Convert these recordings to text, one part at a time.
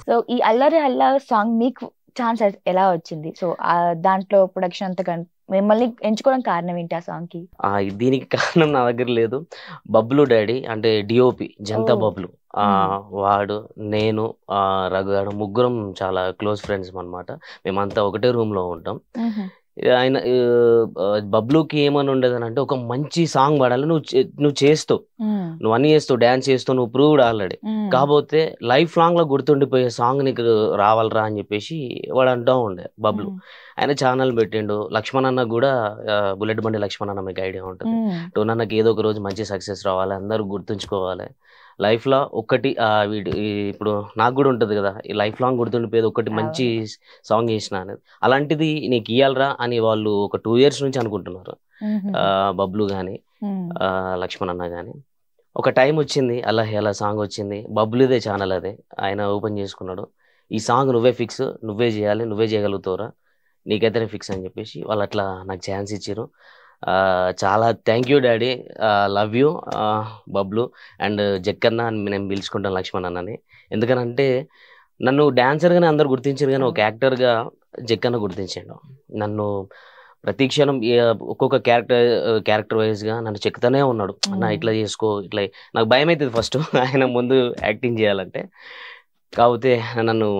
So ఈ అల్లరి అల్లా song మీకు ఛాన్స్ ఎలా వచ్చింది? సో దాంట్లో ప్రొడక్షన్ అంతా మిమ్మల్ని ఎంచుకోవడం కారణం ఏంటి ఆ సాంగ్ కి? దీనికి కారణం నా దగ్గర లేదు. బబ్లు డాడీ అంటే డిఓపి జనతా బబ్లు. వాడు, నేను, రఘుగాడు ముగ్గురం చాలా క్లోజ్ ఫ్రెండ్స్ అన్నమాట. మేమంతా ఒకటే రూమ్ లో ఉంటాం. ఆయన బబ్లూకి ఏమని ఉండేదని అంటే, ఒక మంచి సాంగ్ పాడాలి, నువ్వు చేస్తావు, నువ్వు అన్ని చేస్తావు, డాన్స్ చేస్తావు, నువ్వు ప్రూవ్డ్ ఆల్రెడీ, కాకపోతే లైఫ్ లాంగ్ లో గుర్తుండిపోయే సాంగ్ నీకు రావాలరా అని చెప్పేసి వాడు అంటూ ఉండే బబ్లు. ఆయన ఛానల్ పెట్టిండు. లక్ష్మణ్ అన్న కూడా, బుల్లెట్ బండి లక్ష్మణ్ అన్న మీకు ఐడియా ఉంటుంది. టోనన్నకి ఏదో ఒక రోజు మంచి సక్సెస్ రావాలి, అందరూ గుర్తుంచుకోవాలి లైఫ్ లో ఒకటి. ఇప్పుడు నాకు కూడా ఉంటది కదా, ఈ లైఫ్ లాంగ్ గుర్తుండిపోయేది ఒకటి మంచి సాంగ్ చేసిన అనేది. అలాంటిది నీకు ఇయ్యాలరా అని వాళ్ళు ఒక 2 years నుంచి అనుకుంటున్నారు. బబ్లు గాని లక్ష్మణ్ అన్న గాని. ఒక టైం వచ్చింది, అలా ఎలా సాంగ్ వచ్చింది, బబ్లుదే ఛానల్ అదే, ఆయన ఓపెన్ చేసుకున్నాడు. ఈ సాంగ్ నువ్వే ఫిక్స్, నువ్వే చేయాలి, నువ్వే చేయగలుగుతావురా, నీకైతేనే ఫిక్స్ అని చెప్పేసి వాళ్ళు అట్లా నాకు ఛాన్స్ ఇచ్చారు. చాలా thank you daddy, love you Bablu and Jakkanna అని నేను పిలుచుకుంటాను లక్ష్మణ్ అన్నని. ఎందుకనంటే నన్ను డాన్సర్గానే అందరు గుర్తించారు, కానీ ఒక యాక్టర్గా జక్కన్న గుర్తించాడు నన్ను. ప్రతి క్షణం ఒక్కొక్క క్యారెక్టర్ వైజ్గా నన్ను చెక్కుతూనే ఉన్నాడు. అన్న ఇట్లా చేసుకో, ఇట్లా. నాకు భయం అవుతుంది ఫస్ట్ ఆయన ముందు యాక్టింగ్ చేయాలంటే. కాకపోతే నన్ను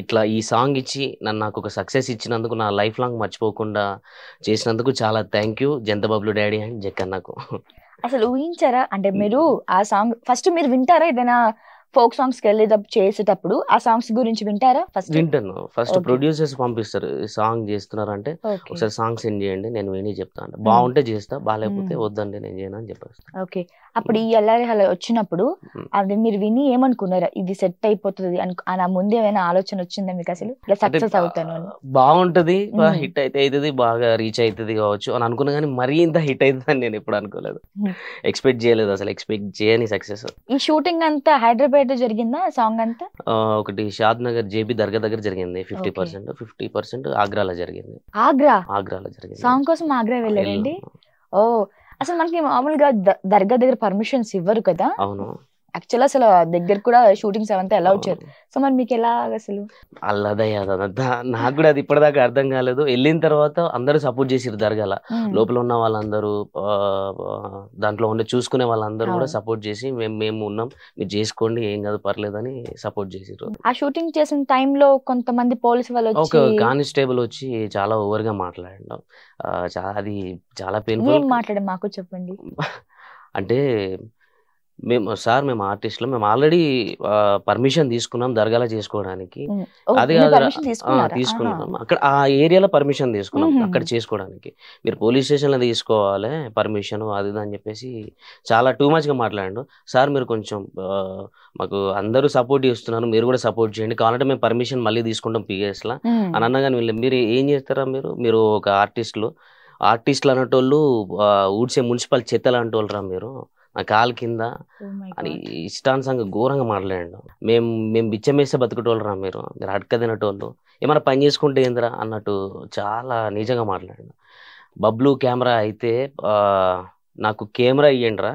ఇట్లా ఈ సాంగ్ ఇచ్చి నాకు ఒక సక్సెస్ ఇచ్చినందుకు, నా లైఫ్ లాంగ్ మర్చిపోకుండా చేసినందుకు చాలా thank you Janata Bablu daddy and జక్కన్నకు. అసలు ఊహించారా? అంటే మీరు ఆ సాంగ్ ఫస్ట్ మీరు వింటారా? ఏదైనా ఫోక్ సాంగ్స్ కి వెళ్ళేటప్పుడు చేసేటప్పుడు ఆ సాంగ్స్ గురించి వింటారా? వింటాను. ఫస్ట్ ప్రొడ్యూసర్స్ పంపిస్తారు, సాంగ్ చేస్తున్నారంటే ఒకసారి సాంగ్ సెండ్ చేయండి, నేను విని చెప్తాను, బాగుంటే చేస్తా, బాగాలేకపోతే వద్దండి నేను చేయను అని చెప్పేస్తాను. ఓకే. అప్పుడు ఈ అల్లారి హల వచ్చినప్పుడు అది మీరు విని ఏమనుకున్నారా? ఇది సెట్ అయిపోతుంది అని ముందు ఏమైనా ఆలోచన వచ్చిందా మీకు? అసలు సక్సెస్ అవుతాను అని, బాగుంటది, హిట్ అయితే అవుతుంది, బాగా రీచ్ అవుతుంది కావచ్చు అని అనుకున్నా, కానీ మరీ ఇంత హిట్ అవుతుంది అని నేను ఎప్పుడు అనుకోలేదు, ఎక్స్పెక్ట్ చేయలేదు, అసలు ఎక్స్పెక్ట్ చేయని సక్సెస్. ఈ షూటింగ్ అంతా హైదరాబాద్ జరిగిందా? సాంగ్ అంతా ఒకటి షాద్ నగర్ జేబీ దర్గా దగ్గర జరిగింది 50%, ఆగ్రాలో జరిగింది. ఆగ్రాలో జరిగింది. సాంగ్ కోసం ఆగ్రా వెళ్ళారండి? ఓ, అసలు మనకి మామూలుగా దర్గా దగ్గర పర్మిషన్స్ ఇవ్వరు కదా? అవును. యాక్చువల్ అసలు దగ్గర కూడా షూటింగ్స్ అవంతా ఎలా వచ్చారు? సో మరి మీకు ఎలా అసలు? అల్లదయ్యాదంతా నాకు కూడా అది ఇప్పటిదాకా అర్థం కాలేదు. వెళ్ళిన తర్వాత అందరూ సపోర్ట్ చేసిరు దర్గాల, లోపల ఉన్న వాళ్ళందరూ, దాంట్లో ఉండే చూసుకునే వాళ్ళందరూ కూడా సపోర్ట్ చేసి మేము ఉన్నాం, మీరు చేసుకోండి, ఏం కాదు, పర్లేదని సపోర్ట్ చేసిరు. ఆ షూటింగ్ చేసిన టైంలో కొంతమంది పోలీసు వాళ్ళు, ఒక కానిస్టేబుల్ వచ్చి చాలా ఓవర్ గా మాట్లాడాడు. అది చాలా పెయిన్ఫుల్. మాట్లాడే మాకు చెప్పండి. అంటే మేము ఆర్టిస్టులు, మేము ఆల్రెడీ పర్మిషన్ తీసుకున్నాం దర్గాలో చేసుకోవడానికి. అది తీసుకున్నాం, అక్కడ ఆ ఏరియాలో పర్మిషన్ తీసుకున్నాం అక్కడ చేసుకోవడానికి. మీరు పోలీస్ స్టేషన్లో తీసుకోవాలి పర్మిషన్, అది అని చెప్పేసి చాలా టూ మచ్ గా మాట్లాడాడు. సార్ మీరు కొంచెం మాకు అందరూ సపోర్ట్ చేస్తున్నారు, మీరు కూడా సపోర్ట్ చేయండి, కావాలంటే మేము పర్మిషన్ మళ్ళీ తీసుకుంటాం పిఎస్లా అని అన్నగాని వీళ్ళు, మీరు ఏం చేస్తారా, మీరు ఒక ఆర్టిస్టులు అనేటోళ్ళు ఊడ్చే మున్సిపల్ చెత్తలు అంటోళ్ళరా మీరు, నా కాలు కింద అని ఇష్టానుసంగా ఘోరంగా మాట్లాడాడు. మేము బిచ్చం వేస్తే బతుకుటోళ్ళరా మీరు అడక తినటోళ్ళు, ఏమైనా పని చేసుకుంటే ఏందిరా అన్నట్టు చాలా నిజంగా మాట్లాడాడు. బబ్లు కెమెరా అయితే నాకు కెమెరా ఇయ్యండిరా,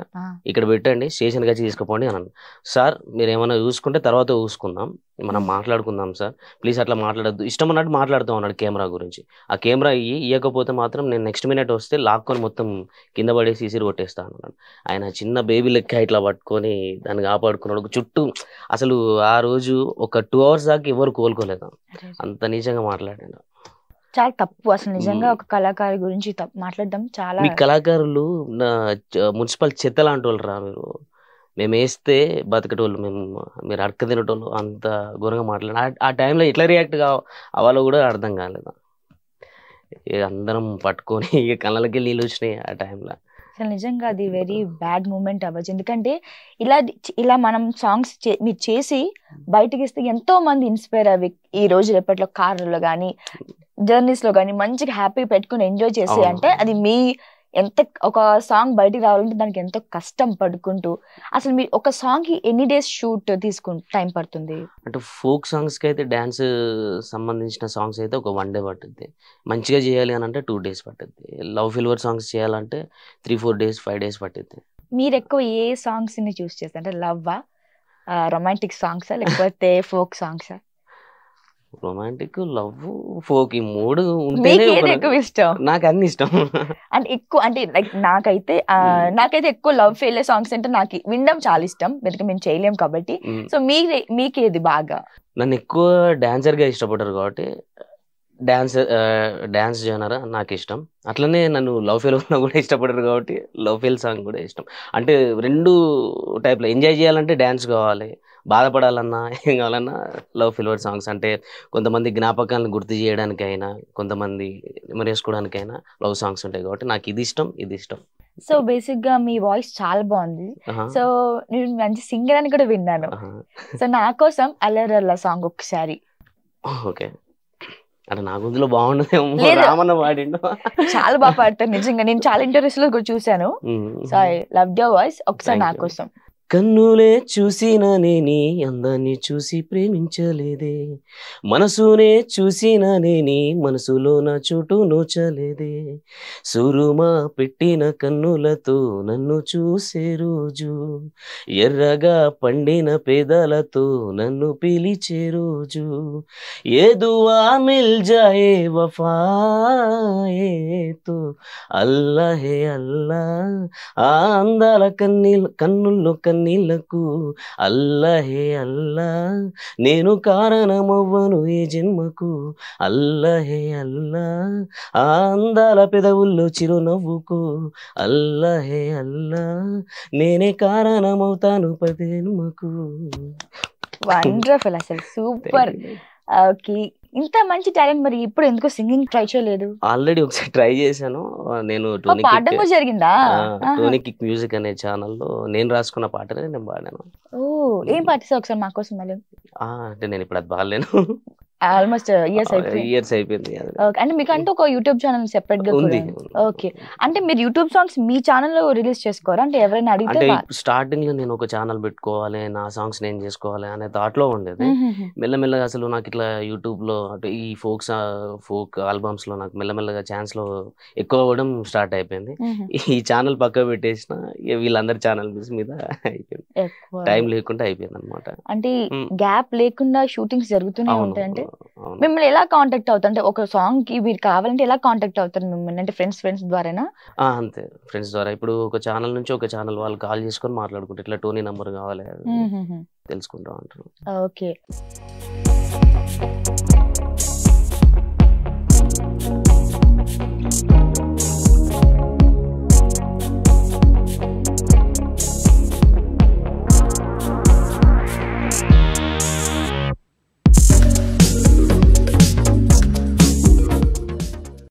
ఇక్కడ పెట్టండి, స్టేషన్కి వచ్చి తీసుకుపోండి అన్నాను. సార్ మీరు ఏమైనా చూసుకుంటే తర్వాత చూసుకుందాం, మనం మాట్లాడుకుందాం సార్, ప్లీజ్ అట్లా మాట్లాడద్దు, ఇష్టం అన్నట్టు మాట్లాడుతూ ఉన్నాడు కెమెరా గురించి. ఆ కెమెరా ఇవ్వకపోతే మాత్రం నేను నెక్స్ట్ మినిట్ వస్తే లాక్కొని మొత్తం కింద పడేసి ఇసిరి కొట్టేస్తాను అన్నాడు. ఆయన చిన్న బేబీ లెక్క ఇట్లా పట్టుకొని దాన్ని కాపాడుకున్నాడు చుట్టూ. అసలు ఆ రోజు ఒక 2 hours దాకా ఎవరు కోలుకోలేదు, అంత నిజంగా మాట్లాడాడు. చాలా తప్పు అసలు నిజంగా ఒక కళాకారు గురించి మాట్లాడడం చాలా. మీ కళాకారులు మున్సిపల్ చెత్త లాంటి వాళ్ళు రా మీరు, మేము వేస్తే బతకటోళ్ళు, మీరు అడక తినటోళ్ళు, అంత ఘోరంగా మాట్లాడారు. ఆ టైంలో ఎట్లా రియాక్ట్ అవ్వాలో కూడా అర్థం కాలేదు. అందరం పట్టుకొని కళ్ళకి నీళ్ళు వచ్చినాయి ఆ టైంలో. అసలు నిజంగా అది వెరీ బ్యాడ్ మూమెంట్ అవ్వచ్చు. ఎందుకంటే ఇలా మనం సాంగ్స్ మీరు చేసి బయటకి ఇస్తే ఎంతో మంది ఇన్స్పైర్ అవి ఈ రోజు రేపట్లో కార్లలో కానీ జర్నీస్ లో కానీ మంచిగా హ్యాపీ పెట్టుకుని ఎంజాయ్ చేసి, అంటే అది మీ ఎంత ఒక సాంగ్ బయటికి రావాలంటే దానికి ఎంతో కష్టం పడుకుంటూ. అసలు మీరు ఒక సాంగ్ కి ఎన్ని డేస్ షూట్ టైం పడుతుంది? అంటే ఫోక్ సాంగ్స్ కి అయితే, డాన్స్ సంబంధించిన సాంగ్స్ అయితే ఒక 1 day పట్టుద్ది, మంచిగా చేయాలి అని అంటే 2 days పట్టుద్ది. లవ్ ఫెయిల్యూర్ సాంగ్స్ చేయాలంటే 3-4 days 5 days పట్టుద్ది. మీరు ఎక్కువ ఏ సాంగ్స్ ని చూస్ చేస్తారు? అంటే లవ్వా, రొమాంటిక్ సాంగ్సా లేకపోతే ఫోక్ సాంగ్సా? రొమాంటిక్, లవ్, ఫోక్ ఈ 3 మీకు ఉంటేనే ఏది ఎక్కువ ఇష్టం? నాకు అన్ని ఇష్టం. అంటే ఎక్కువ అంటే లైక్ నాకైతే ఎక్కువ లవ్ ఫెయిలియర్ సాంగ్స్ అంటే నాకు వినడం చాలా ఇష్టం, ఎందుకంటే మేము చేయలేం కాబట్టి. సో మీకేది బాగా? నన్ను ఎక్కువ డాన్సర్గా ఇష్టపడ్డారు కాబట్టి డాన్స్ జోనర్ నాకు ఇష్టం. అట్లనే నన్ను లవ్ ఫెయిల్ ఉన్నా కూడా ఇష్టపడరు కాబట్టి లవ్ ఫెయిల్ సాంగ్ కూడా ఇష్టం. అంటే 2 టైప్లో ఎంజాయ్ చేయాలంటే డాన్స్ కావాలి, బాధపడాలన్నా ఏం కావాలన్నా లవ్ ఫెయిల్యూర్ సాంగ్స్. అంటే కొంతమంది జ్ఞాపకాలను గుర్తు చేయడానికైనా, కొంతమంది మెమరేసుకోవడానికైనా లవ్ సాంగ్స్ ఉంటాయి కాబట్టి నాకు ఇది ఇష్టం, ఇది ఇష్టం. సో బేసిక్ గా మీ వాయిస్ చాలా బాగుంది. సో నేను మంచి సింగర్ అని కూడా విన్నాను. సో నా కోసం అల్లరల్ల సాంగ్ ఒకసారి. ఓకే, అంటే నా గొంతులో బాగుండదేమో, లేదు. రామన్న పాడిండు. చాలా బాగా పాడతారు నిజంగా, నేను చాలా ఇంటర్వ్యూస్ లో కూడా చూసాను. So I love your voice. ఒకసారి నా కోసం. కన్నులే చూసినానే నీ అందాన్ని చూసి ప్రేమించలేదే, మనసునే చూసినానే నీ మనసులో నా చోటు నోచలేదే, సురుమా పెట్టిన కన్నులతో నన్ను చూసే రోజు, ఎర్రగా పండిన పేదాలతో నన్ను పిలిచే రోజు, ఏ దువా మిల్ జాయే వఫాయే తో అల్లా హే అల్లా, ఆ అందాల కన్నుల్లో కన్నీళ్లకు అల్లా హే అల్లా, నేను కారణమవ్వను ఈ జన్మకు అల్లా హే అల్లా, ఆ అందాల పెదవుల్లో చిరునవ్వుకు అల్లా హే అల్లా, నేనే కారణమవుతాను జన్మకు. వండర్ఫుల్, అసలు సూపర్. ఓకే, ఇంత మంచి టాలెంట్, మరి ఇప్పుడు ఎందుకు సింగింగ్ ట్రై చేయలేదు? ఆల్రెడీ ఒకసారి ట్రై చేశాను. నేను పాడడం కూడా జరిగిందా? టోనీ కిక్ మ్యూజిక్ అనే ఛానల్లో నేను రాసుకున్న పాటనే నేను పాడాను. ఓ, ఏం పాట ఒకసారి మా కోసం మళ్ళీ? అంటే నేను ఇప్పుడు అది పాడలేను, ఆల్మోస్ట్ ఇయర్స్ అయిపోయింది. అంటే మీకు అంటే ఒక యూట్యూబ్ ఛానల్ సెపరేట్ గా ఉంది. ఓకే, అంటే మీరు యూట్యూబ్ సాంగ్స్ మీ ఛానల్లో రిలీజ్ చేసుకోరా? అంటే ఎవరైనా అడిగితే స్టార్టింగ్ లో నేను ఒక ఛానల్ పెట్టుకోవాలి, నా సాంగ్స్ నేను చేసుకోవాలి అనే థాట్ లో ఉండేది. మెల్లమెల్లగా అసలు నాకు ఇట్లా యూట్యూబ్ లో అంటే ఈ ఫోక్ ఆల్బమ్స్ లో నాకు మెల్లమెల్లగా ఛాన్స్ లో ఎక్కువ అవ్వడం స్టార్ట్ అయిపోయింది. ఈ ఛానల్ పక్క పెట్టేసిన వీళ్ళందరి ఛానల్ మీద అయిపోయింది, టైం లేకుండా అయిపోయింది అనమాట. అంటే గ్యాప్ లేకుండా షూటింగ్స్ జరుగుతూనే ఉంటాయి. అంటే మిమ్మల్ని ఎలా కాంటాక్ట్ అవుతారు? అంటే ఒక సాంగ్ కి మీరు కావాలంటే ఎలా కాంటాక్ట్ అవుతారు మిమ్మల్ని? అంటే ఫ్రెండ్స్ ద్వారానా? అంతే, ఫ్రెండ్స్ ద్వారా. ఇప్పుడు ఒక ఛానల్ నుంచి ఒక ఛానల్ వాళ్ళు కాల్ చేసుకొని మాట్లాడుకుంటారు, ఇట్లా టోనీ నంబర్ కావాలి తెలుసుకుంటా ఉంటారు. ఓకే.